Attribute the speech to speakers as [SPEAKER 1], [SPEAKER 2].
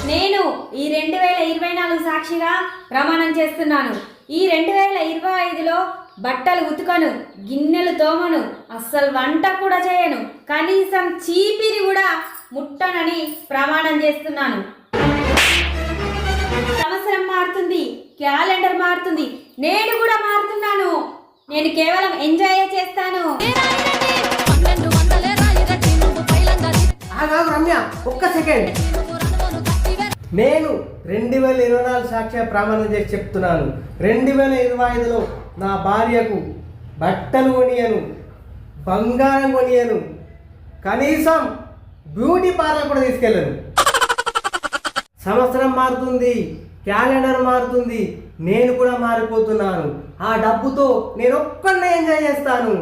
[SPEAKER 1] నేను ఈ 2024 సాక్షిగా ప్రమాణం చేస్తున్నాను. ఈ 2025లో బట్టలు ఉతుకను, గిన్నెలు తోమను, అస్సలు వంట కూడా చేయను, కనీసం చీపిరి కూడా ముట్టనని ప్రమాణం చేస్తున్నాను. సంవత్సరం మారుతుంది, క్యాలెండర్ మారుతుంది, నేను కూడా మారుతున్నాను. నేను కేవలం ఎంజాయ్ చేస్తాను.
[SPEAKER 2] రమ్య, ఒక్క సెకండ్. నేను 2024 సాక్షి ప్రమాణం చేసి చెప్తున్నాను, 2025లో నా భార్యకు బట్టలు కొనియను, బంగారం కొనియను, కనీసం బ్యూటీ పార్లర్ కూడా తీసుకెళ్ళను. సంవత్సరం మారుతుంది, క్యాలెండర్ మారుతుంది, నేను కూడా మారిపోతున్నాను. ఆ డబ్బుతో నేను ఒక్కడే ఎంజాయ్ చేస్తాను.